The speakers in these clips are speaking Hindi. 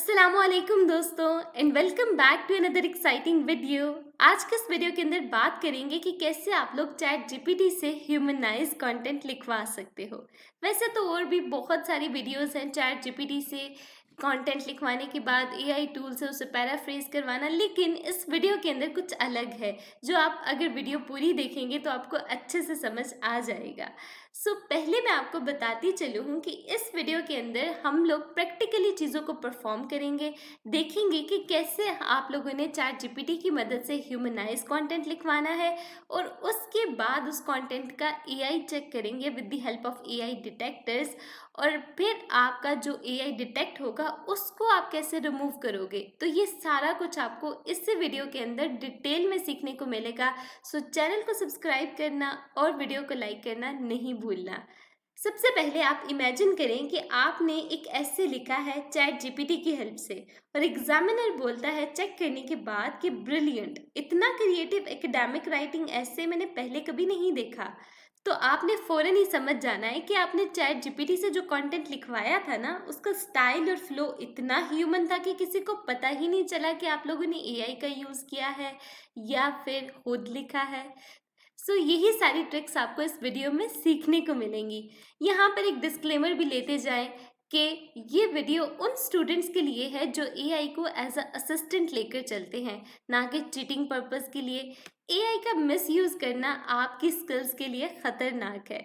अस्सलामुअलैकुम दोस्तों and welcome back to another exciting video. आज के इस वीडियो के अंदर बात करेंगे कि कैसे आप लोग चैट जीपीटी से ह्यूमनाइज कंटेंट लिखवा सकते हो। वैसे तो और भी बहुत सारी वीडियोस हैं चैट जीपीटी से कंटेंट लिखवाने के बाद एआई टूल से उसे पैराफ्रेज करवाना, लेकिन इस वीडियो के अंदर कुछ अलग है जो आप अगर वीडियो पूरी देखेंगे तो आपको अच्छे से समझ आ जाएगा। पहले मैं आपको बताती चलूँ हूँ कि इस वीडियो के अंदर हम लोग प्रैक्टिकली चीज़ों को परफॉर्म करेंगे, देखेंगे कि कैसे आप लोगों ने चैट जीपीटी की मदद से ह्यूमनाइज कंटेंट लिखवाना है और उसके बाद उस कंटेंट का एआई चेक करेंगे with the help of AI detectors. और फिर आपका जो एआई डिटेक्ट होगा उसको आप कैसे रिमूव करोगे, तो ये सारा कुछ आपको इस वीडियो के अंदर डिटेल में सीखने को मिलेगा। चैनल को सब्सक्राइब करना और वीडियो को लाइक करना नहीं भूलना। सबसे पहले आप इमेजिन करें कि आपने एक ऐसे लिखा है चैट जीपीटी की हेल्प से और एग्जामिनर बोलता है चेक करने के बाद कि ब्रिलियंट, इतना क्रिएटिव एकेडमिक राइटिंग ऐसे मैंने पहले कभी नहीं देखा। तो आपने फौरन ही समझ जाना है कि आपने चैट जीपीटी से जो कंटेंट लिखवाया था ना, उसका स्टाइल और फ्लो इतना ह्यूमन था कि किसी को पता ही नहीं चला कि आप लोगों ने एआई का यूज़ किया है या फिर खुद लिखा है। यही सारी ट्रिक्स आपको इस वीडियो में सीखने को मिलेंगी। यहाँ पर एक डिस्क्लेमर भी लेते जाएं कि ये वीडियो उन स्टूडेंट्स के लिए है जो एआई को एज अ असिस्टेंट लेकर चलते हैं, ना कि चीटिंग पर्पस के लिए। एआई का मिसयूज करना आपकी स्किल्स के लिए खतरनाक है।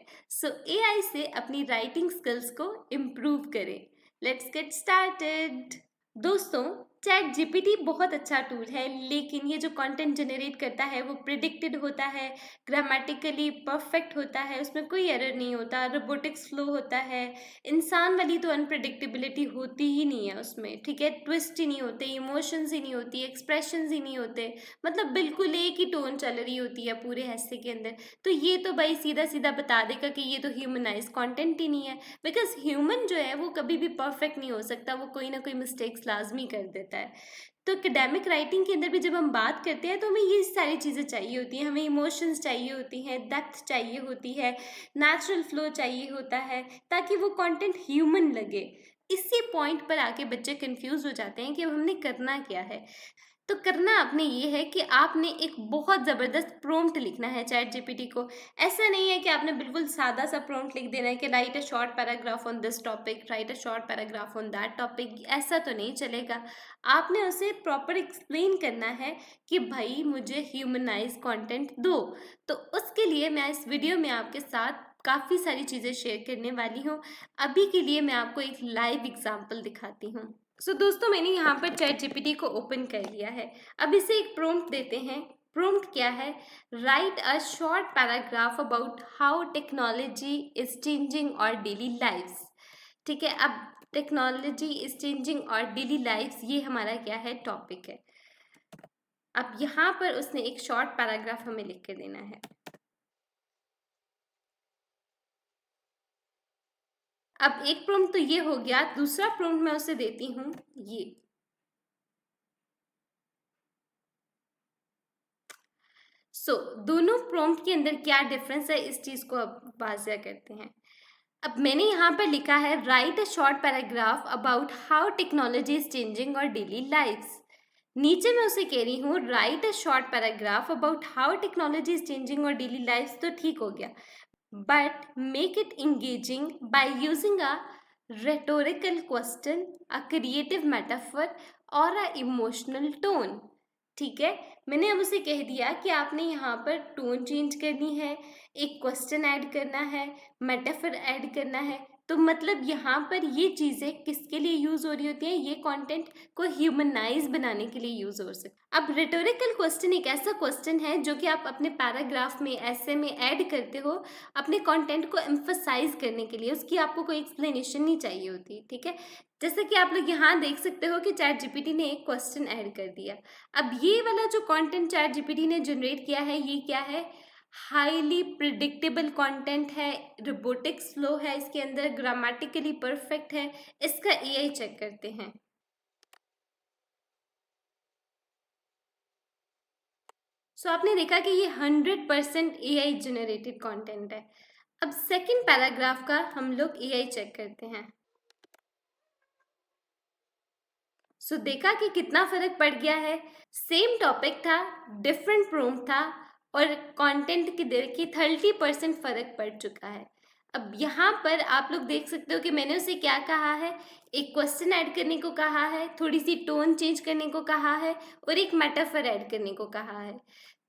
एआई से अपनी राइटिंग स्किल्स को इम्प्रूव करें। Let's get started. दोस्तों, चैट जीपीटी बहुत अच्छा टूल है, लेकिन ये जो कंटेंट जनरेट करता है वो प्रिडिक्टेड होता है, ग्रामेटिकली परफेक्ट होता है, उसमें कोई एरर नहीं होता, रोबोटिक्स फ्लो होता है। इंसान वाली तो अनप्रिडिक्टेबिलिटी होती ही नहीं है उसमें, ठीक है। ट्विस्ट ही नहीं होते, इमोशंस ही नहीं होती, एक्सप्रेशंस ही नहीं होते, मतलब बिल्कुल एक ही टोन चल रही होती है पूरे हिस्से के अंदर। तो ये तो भाई सीधा सीधा बता देगा कि ये तो ह्यूमनाइज कंटेंट ही नहीं है, बिकॉज ह्यूमन जो है वो कभी भी परफेक्ट नहीं हो सकता, वो कोई ना कोई मिस्टेक्स लाजमी कर देता है। तो एकेडमिक राइटिंग के अंदर भी जब हम बात करते हैं तो हमें ये सारी चीज़ें चाहिए होती हैं, हमें इमोशंस चाहिए होती हैं, डेप्थ चाहिए होती है, नेचुरल फ्लो चाहिए होता है, ताकि वो कंटेंट ह्यूमन लगे। इसी पॉइंट पर आके बच्चे कंफ्यूज हो जाते हैं कि अब हमने करना क्या है। तो करना आपने ये है कि आपने एक बहुत ज़बरदस्त प्रॉम्प्ट लिखना है चैट जीपीटी को। ऐसा नहीं है कि आपने बिल्कुल सादा सा प्रॉम्प्ट लिख देना है कि right a short paragraph on this topic, right a short paragraph on that topic, ऐसा तो नहीं चलेगा। आपने उसे प्रॉपर एक्सप्लेन करना है कि भाई मुझे ह्यूमनाइज कंटेंट दो। तो उसके लिए मैं इस वीडियो में आपके साथ काफ़ी सारी चीज़ें शेयर करने वाली हूँ। अभी के लिए मैं आपको एक लाइव एग्जाम्पल दिखाती हूँ। दोस्तों, मैंने यहाँ पर चैट जीपीटी को ओपन कर लिया है। अब इसे एक प्रॉम्प्ट देते हैं। प्रॉम्प्ट क्या है? Right a short paragraph about how technology is changing और डेली लाइफ्स। ठीक है, अब टेक्नोलॉजी इज चेंजिंग और डेली लाइफ्स, ये हमारा क्या है, टॉपिक है। अब यहाँ पर उसने एक शॉर्ट पैराग्राफ हमें लिख कर देना है। अब एक प्रॉम्प्ट तो ये हो गया, दूसरा प्रॉम्प्ट मैं उसे देती हूँ ये। दोनों प्रॉम्प्ट के अंदर क्या डिफरेंस है, इस चीज़ को अब वाज़िया करते हैं। अब मैंने यहाँ पर लिखा है right a short paragraph about how technology is changing और डेली लाइफ्स। नीचे मैं उसे कह रही हूँ right a short paragraph about how technology is changing और डेली लाइफ्स, तो ठीक हो गया। But make it engaging by using a rhetorical question, a creative metaphor और अ इमोशनल टोन। ठीक है, मैंने अब उसे कह दिया कि आपने यहाँ पर टोन चेंज करनी है, एक क्वेश्चन ऐड करना है, मेटाफर ऐड करना है। तो मतलब यहाँ पर ये चीज़ें किसके लिए यूज़ हो रही होती हैं, ये कंटेंट को ह्यूमनाइज बनाने के लिए यूज़ हो सकता है। अब रिटोरिकल क्वेश्चन एक ऐसा क्वेश्चन है जो कि आप अपने पैराग्राफ में, ऐसे में ऐड करते हो अपने कंटेंट को एम्फसाइज करने के लिए, उसकी आपको कोई एक्सप्लेनेशन नहीं चाहिए होती। ठीक है, जैसे कि आप लोग यहाँ देख सकते हो कि चैट जीपीटी ने एक क्वेश्चन ऐड कर दिया। अब ये वाला जो कंटेंट चैट जीपीटी ने जनरेट किया है, ये क्या है, हाईली प्रिडिक्टेबल कंटेंट है, रोबोटिक्स फ्लो है इसके अंदर, ग्रामेटिकली परफेक्ट है। इसका एआई चेक करते हैं। आपने देखा कि ये 100% एआई जनरेटेड कंटेंट है। अब सेकंड पैराग्राफ का हम लोग एआई चेक करते हैं। सो देखा कि कितना फ़र्क पड़ गया है। सेम टॉपिक था, डिफरेंट प्रूफ था और कंटेंट की देखिए 30% फ़र्क पड़ चुका है। अब यहाँ पर आप लोग देख सकते हो कि मैंने उसे क्या कहा है, एक क्वेश्चन ऐड करने को कहा है, थोड़ी सी टोन चेंज करने को कहा है और एक मेटाफर ऐड करने को कहा है।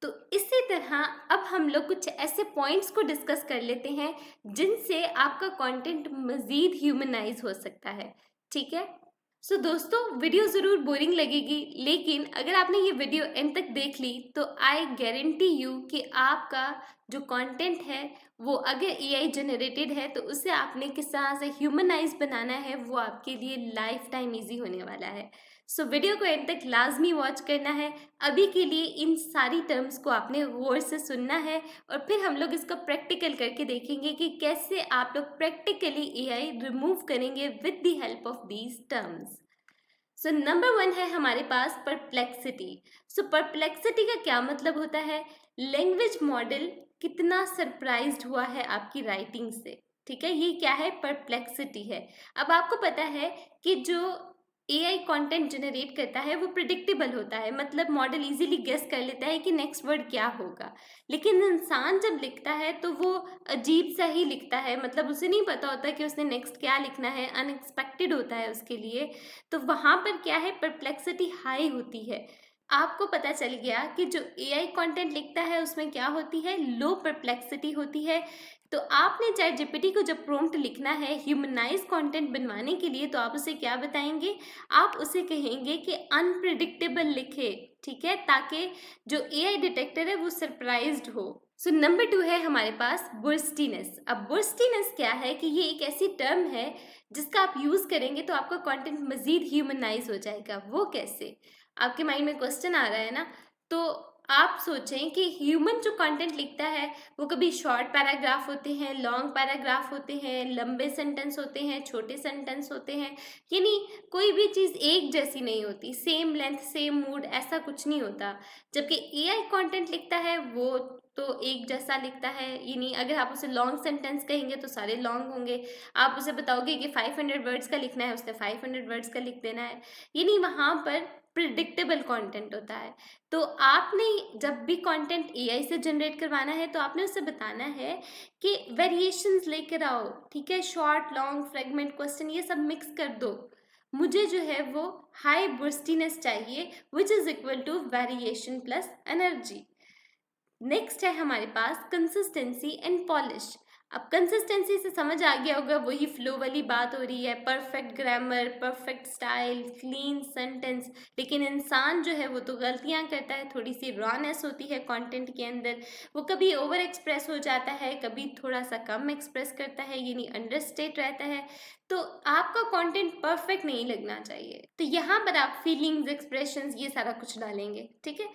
तो इसी तरह अब हम लोग कुछ ऐसे पॉइंट्स को डिस्कस कर लेते हैं जिनसे आपका कंटेंट मज़ीद ह्यूमनाइज हो सकता है। ठीक है? सो दोस्तों, वीडियो ज़रूर बोरिंग लगेगी, लेकिन अगर आपने ये वीडियो एंड तक देख ली तो आई गारंटी यू कि आपका जो कंटेंट है वो अगर एआई जनरेटेड है तो उसे आपने किस तरह से ह्यूमनाइज बनाना है वो आपके लिए लाइफ टाइम ईजी होने वाला है। सो वीडियो को एंड तक लाजमी वॉच करना है। अभी के लिए इन सारी टर्म्स को आपने गौर से सुनना है और फिर हम लोग इसका प्रैक्टिकल करके देखेंगे कि कैसे आप लोग प्रैक्टिकली एआई रिमूव करेंगे with the help of these terms. So number 1 है हमारे पास परप्लेक्सिटी। सो परप्लेक्सिटी का क्या मतलब होता है? लैंग्वेज मॉडल कितना सरप्राइज्ड हुआ है आपकी राइटिंग से। ठीक है, ये क्या है? परप्लेक्सिटी है। अब आपको पता है कि जो एआई कंटेंट जनरेट करता है वो प्रिडिक्टेबल होता है, मतलब मॉडल इजीली गेस कर लेता है कि नेक्स्ट वर्ड क्या होगा। लेकिन इंसान जब लिखता है तो वो अजीब सा ही लिखता है, मतलब उसे नहीं पता होता कि उसने नेक्स्ट क्या लिखना है, अनएक्सपेक्टेड होता है उसके लिए। तो वहाँ पर क्या है? परप्लेक्सिटी हाई होती है। आपको पता चल गया कि जो एआई कंटेंट लिखता है उसमें क्या होती है? लो परप्लेक्सिटी होती है। तो आपने चैट जीपीटी को जब प्रॉम्प्ट लिखना है ह्यूमनाइज कंटेंट बनवाने के लिए तो आप उसे क्या बताएंगे? आप उसे कहेंगे कि अनप्रिडिक्टेबल लिखे। ठीक है, ताकि जो एआई डिटेक्टर है वो सरप्राइज्ड हो। सो नंबर 2 है हमारे पास बुर्स्टीनेस। अब बुर्स्टीनेस क्या है कि ये एक ऐसी टर्म है जिसका आप यूज़ करेंगे तो आपका कंटेंट मज़ीद ह्यूमनाइज हो जाएगा। वो कैसे? आपके माइंड में क्वेश्चन आ रहा है ना? तो आप सोचें कि ह्यूमन जो कंटेंट लिखता है वो कभी शॉर्ट पैराग्राफ होते हैं, लॉन्ग पैराग्राफ होते हैं, लंबे सेंटेंस होते हैं, छोटे सेंटेंस होते हैं। यानी कोई भी चीज़ एक जैसी नहीं होती, सेम लेंथ सेम मूड ऐसा कुछ नहीं होता। जबकि एआई कंटेंट लिखता है वो तो एक जैसा लिखता है। यानी अगर आप उसे लॉन्ग सेंटेंस कहेंगे तो सारे लॉन्ग होंगे। आप उसे बताओगे कि 500 वर्ड्स का लिखना है, उसने 500 वर्ड्स का लिख देना है। यानी वहाँ पर प्रिडिक्टेबल कंटेंट होता है। तो आपने जब भी कंटेंट एआई से जनरेट करवाना है तो आपने उससे बताना है कि वेरिएशंस लेकर आओ। ठीक है, शॉर्ट लॉन्ग फ्रेगमेंट क्वेश्चन ये सब मिक्स कर दो। मुझे जो है वो हाई बुर्स्टीनेस चाहिए which is equal to variation plus energy. Next है हमारे पास कंसिस्टेंसी एंड पॉलिश। अब कंसिस्टेंसी से समझ आ गया होगा, वही फ्लो वाली बात हो रही है, perfect grammar, perfect style, clean sentence. लेकिन इंसान जो है वो तो गलतियां करता है, थोड़ी सी रॉनेस होती है कंटेंट के अंदर। वो कभी ओवर एक्सप्रेस हो जाता है, कभी थोड़ा सा कम एक्सप्रेस करता है, यानी अंडरस्टेट रहता है। तो आपका कंटेंट परफेक्ट नहीं लगना चाहिए। तो यहाँ पर आप फीलिंग्स, एक्सप्रेशंस ये सारा कुछ डालेंगे। ठीक है।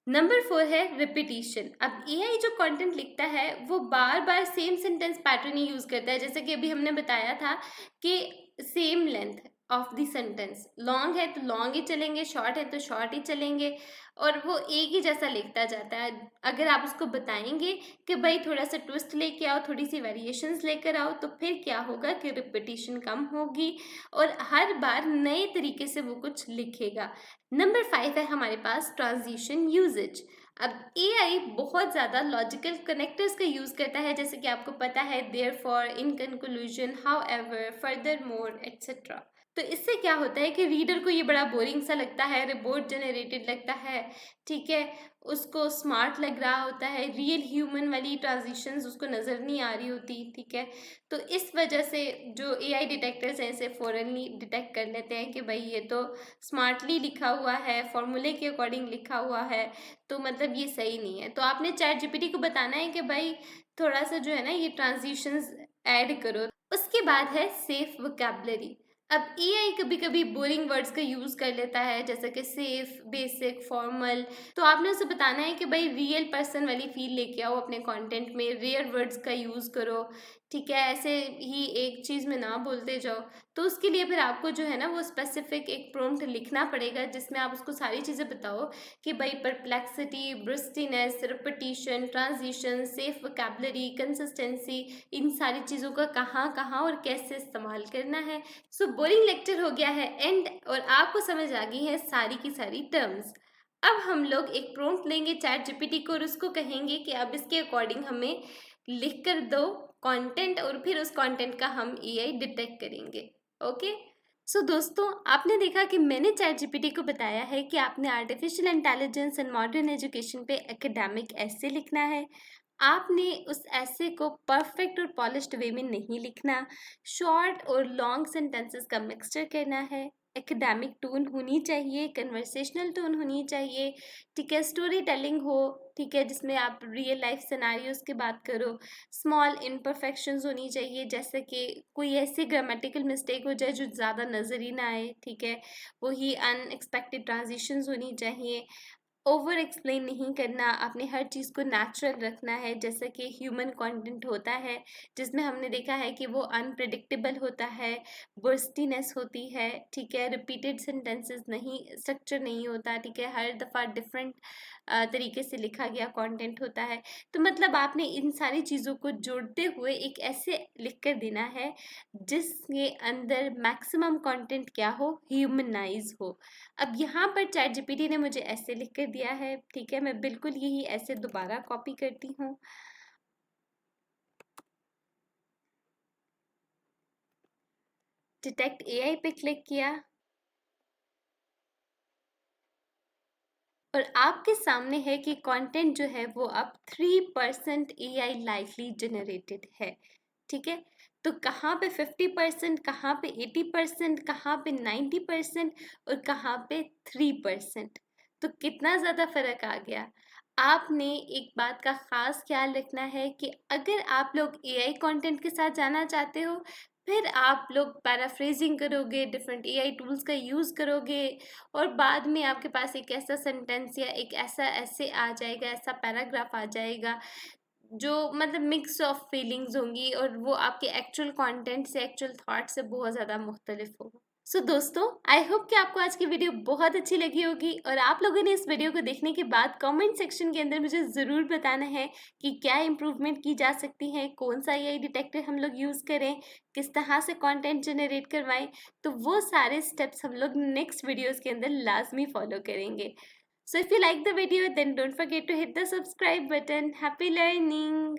नंबर 4 है रिपीटिशन। अब एआई जो कंटेंट लिखता है वो बार बार सेम सेंटेंस पैटर्न ही यूज करता है। जैसे कि अभी हमने बताया था कि same length of the sentence, long है तो लॉन्ग ही चलेंगे, शॉर्ट है तो शॉर्ट ही चलेंगे, और वो एक ही जैसा लिखता जाता है। अगर आप उसको बताएंगे कि भाई थोड़ा सा ट्विस्ट लेके आओ, थोड़ी सी वेरिएशंस लेकर आओ, तो फिर क्या होगा कि रिपीटिशन कम होगी और हर बार नए तरीके से वो कुछ लिखेगा। नंबर 5 है हमारे पास ट्रांजिशन यूजेज। अब एआई बहुत ज़्यादा लॉजिकल कनेक्टर्स का यूज़ करता है, जैसे कि आपको पता है therefore, in conclusion, however, furthermore etcetera. तो इससे क्या होता है कि रीडर को ये बड़ा बोरिंग सा लगता है, रिपोर्ट जनरेटेड लगता है। ठीक है, उसको स्मार्ट लग रहा होता है, रियल ह्यूमन वाली ट्रांजिशंस उसको नज़र नहीं आ रही होती। ठीक है, तो इस वजह से जो एआई डिटेक्टर्स हैं इसे फ़ौरनली डिटेक्ट कर लेते हैं कि भाई ये तो स्मार्टली लिखा हुआ है, फॉर्मूले के अकॉर्डिंग लिखा हुआ है, तो मतलब ये सही नहीं है। तो आपने चैट जीपीटी को बताना है कि भाई थोड़ा सा जो है ना ये ट्रांजिशंस ऐड करो। उसके बाद है सेफ वोकैबुलरी। अब एआई कभी कभी बोरिंग वर्ड्स का यूज़ कर लेता है, जैसे कि सेफ, बेसिक, फॉर्मल। तो आपने उसे बताना है कि भाई रियल पर्सन वाली फील लेके आओ अपने कंटेंट में, रेयर वर्ड्स का यूज़ करो। ठीक है, ऐसे ही एक चीज़ में ना बोलते जाओ, तो उसके लिए फिर आपको जो है ना वो स्पेसिफिक एक प्रॉम्प्ट लिखना पड़ेगा जिसमें आप उसको सारी चीज़ें बताओ कि भाई perplexity, burstiness, repetition, transition, safe vocabulary, consistency, इन सारी चीज़ों का कहाँ-कहाँ और कैसे इस्तेमाल करना है। सो बोरिंग लेक्चर हो गया है एंड और आपको समझ आ गई है सारी की सारी टर्म्स। अब हम लोग एक प्रॉम्प्ट लेंगे चैट जीपीटी को और उसको कहेंगे कि अब इसके अकॉर्डिंग हमें लिख कर दो कंटेंट और फिर उस कंटेंट का हम एआई डिटेक्ट करेंगे। ओके, सो दोस्तों आपने देखा कि मैंने चैट जीपीटी को बताया है कि आपने artificial intelligence and modern education पे एकेडमिक ऐसे लिखना है। आपने उस ऐसे को परफेक्ट और पॉलिश्ड वे में नहीं लिखना, शॉर्ट और लॉन्ग सेंटेंसेस का मिक्सचर करना है, एकेडमिक टोन होनी चाहिए, कन्वर्सेशनल टोन होनी चाहिए, ठीक है, स्टोरी टेलिंग हो, ठीक है, जिसमें आप रियल लाइफ सिनेरियोज की बात करो, स्मॉल इम्परफेक्शंस होनी चाहिए, जैसे कि कोई ऐसी ग्रामेटिकल मिस्टेक हो जाए जो ज़्यादा नज़र ही ना आए, ठीक है, वही अनएक्सपेक्टेड ट्रांजिशंस होनी चाहिए, ओवर एक्सप्लेन नहीं करना, आपने हर चीज़ को नेचुरल रखना है जैसे कि ह्यूमन कंटेंट होता है जिसमें हमने देखा है कि वो अनप्रिडिक्टेबल होता है, बर्स्टीनेस होती है, ठीक है, रिपीटेड सेंटेंसेस नहीं, स्ट्रक्चर नहीं होता, ठीक है, हर दफ़ा डिफरेंट तरीके से लिखा गया कंटेंट होता है। तो मतलब आपने इन सारी चीज़ों को जोड़ते हुए एक ऐसे लिख कर देना है जिसके अंदर मैक्सिमम कंटेंट क्या हो, ह्यूमनाइज हो। अब यहाँ पर चैट जीपीटी ने मुझे ऐसे लिख कर दिया है, ठीक है, मैं बिल्कुल यही ऐसे दोबारा कॉपी करती हूँ। डिटेक्ट एआई पे क्लिक किया और आपके सामने है कि कंटेंट जो है वो अब 3% एआई लाइवली जनरेटेड है, ठीक है। तो कहाँ पे 50%, कहाँ पे 80%, कहाँ पे 90% और कहाँ पे 3%। तो कितना ज़्यादा फर्क आ गया। आपने एक बात का खास ख्याल रखना है कि अगर आप लोग एआई कंटेंट के साथ जाना चाहते हो, फिर आप लोग पैराफ्रेजिंग करोगे, डिफरेंट एआई टूल्स का यूज़ करोगे और बाद में आपके पास एक ऐसा सेंटेंस या एक ऐसा ऐसे आ जाएगा, ऐसा पैराग्राफ आ जाएगा जो मतलब मिक्स ऑफ फीलिंग्स होंगी और वो आपके एक्चुअल कंटेंट से, एक्चुअल थॉट से बहुत ज़्यादा मुख्तलिफ होगा। सो दोस्तों, आई होप कि आपको आज की वीडियो बहुत अच्छी लगी होगी और आप लोगों ने इस वीडियो को देखने के बाद कमेंट सेक्शन के अंदर मुझे ज़रूर बताना है कि क्या इम्प्रूवमेंट की जा सकती है, कौन सा एआई डिटेक्टर हम लोग यूज़ करें, किस तरह से कंटेंट जनरेट करवाएं। तो वो सारे स्टेप्स हम लोग नेक्स्ट वीडियोज़ के अंदर लाजमी फॉलो करेंगे। So if you like the video, then don't forget to hit the subscribe button. Happy learning!